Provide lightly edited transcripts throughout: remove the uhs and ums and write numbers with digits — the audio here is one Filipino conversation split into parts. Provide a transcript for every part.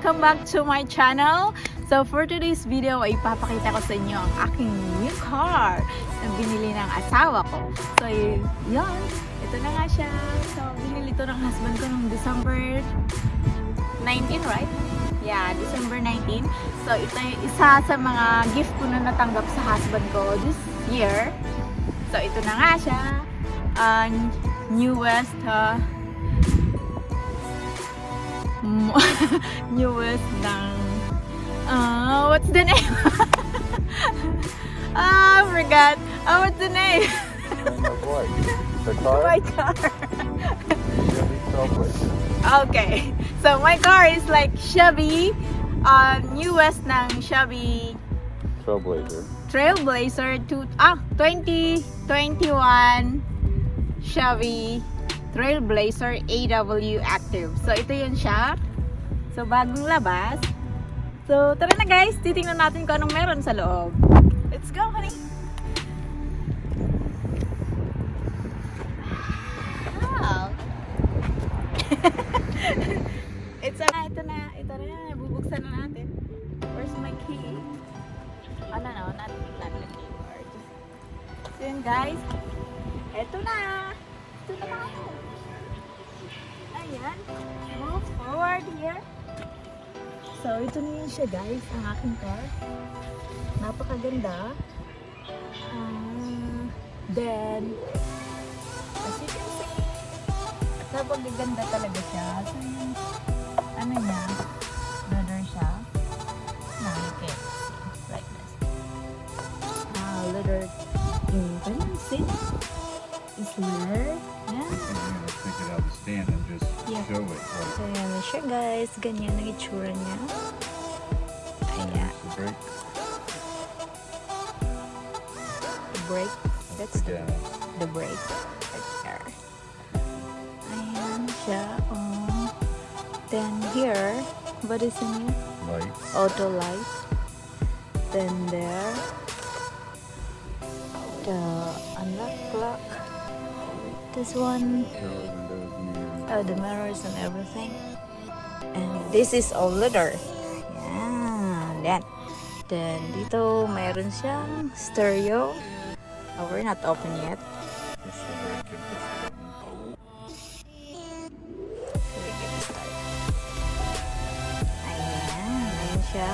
welcome back to my channel. So for today's video ay ipapakita ko sa inyo ang aking new car na binili ng asawa ko. So yun, ito na nga siya. So binili ito ng husband ko noong December 19, right? Yeah, December 19. So ito yung isa sa mga gift ko na natanggap sa husband ko this year. So ito na nga siya. Newest ng what's the name? I forgot. What's the name? The car? My car. Okay. So my car is like Chevy, newest ng Chevy TRAILBLAZER. 2021 Chevy TRAILBLAZER AWD ACTIV. So ito yun siya. So bagong labas. So tara na guys, titingnan natin kung anong meron sa loob. Let's go, honey. Wow. Ito na. Bubuksan na natin. Where's my key? Oh no, not the keyboard. So yun guys. Ito na tayo. Ayan. Move forward here. So, ito na yun siya guys, ang aking car. Napakaganda. Then, as you can see, napakaganda talaga siya. So, yung, ano niya, leather siya. Now, you can see, like this. Leather, yung kanyang seat is leather. Yeah. Let's take it out of the stand and just show it. So, yan na siya guys. Ganyan ang itsura niya. Ayan. The brake. That's the brake. Right there. Ayan siya. Oh. Then here, what is in here? Light. Auto light. Then there, the unlock clock. This one, the mirrors and everything. And this is all leather. Yeah, then dito mayroon siyang stereo. We're not open yet. Ayan siya.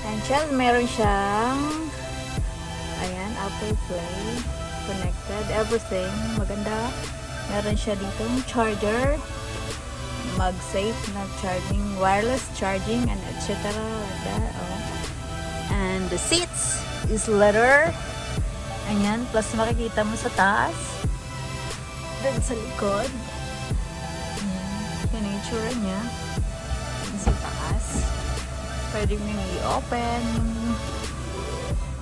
And siya, meron siyang ayan, Apple Play connected, everything maganda. Meron siya ditong charger, mag-safe na charging, wireless charging, and etc. like that. And the seats is leather. Ayan, plus makikita mo sa taas, then sa likod. Ayan, yan ang itsura niya. Ayan sa taas. Pwede mo yung i-open yung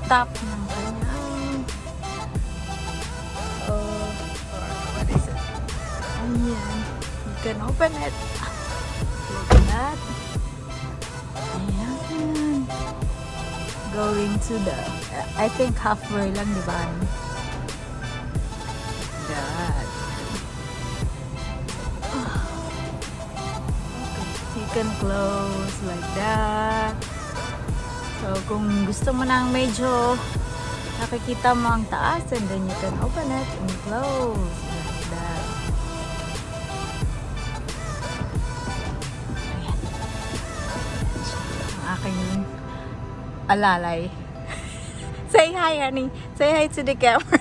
top ng kanyang what is it? Ayan. You can open it. Look at that. Ayan. Going to the, I think halfway lang, di ba? That. You can close like that. So, kung gusto mo nang medyo nakikita mo ang taas, and then you can open it and close like that. Ayan. Ang aking alalay. Say hi, honey. Say hi to the camera.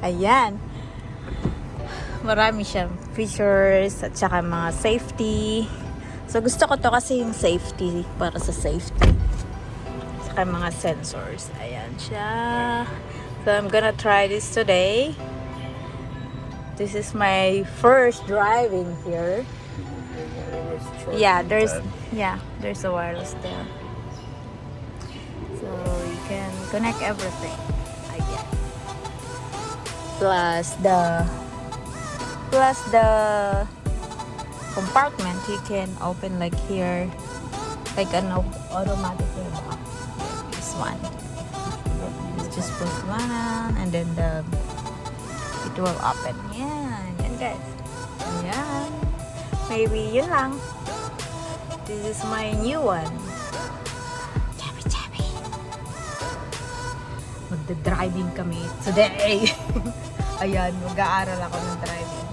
Ayan. Marami siyang features at saka mga safety. So, gusto ko to kasi yung safety, para sa safety. Saka mga sensors. Ayan siya. So, I'm gonna try this today. This is my first driving here. Yeah, there's a wireless there. So, you can connect everything. Ayan. Plus the compartment, you can open like here, like an automatic lock. This one, it's just push one, and then will open. Yan. Yan guys. Yan. Maybe yun lang. This is my new one. Chubby. Magda-driving kami today. Ayan, mag-aaral ako ng driving.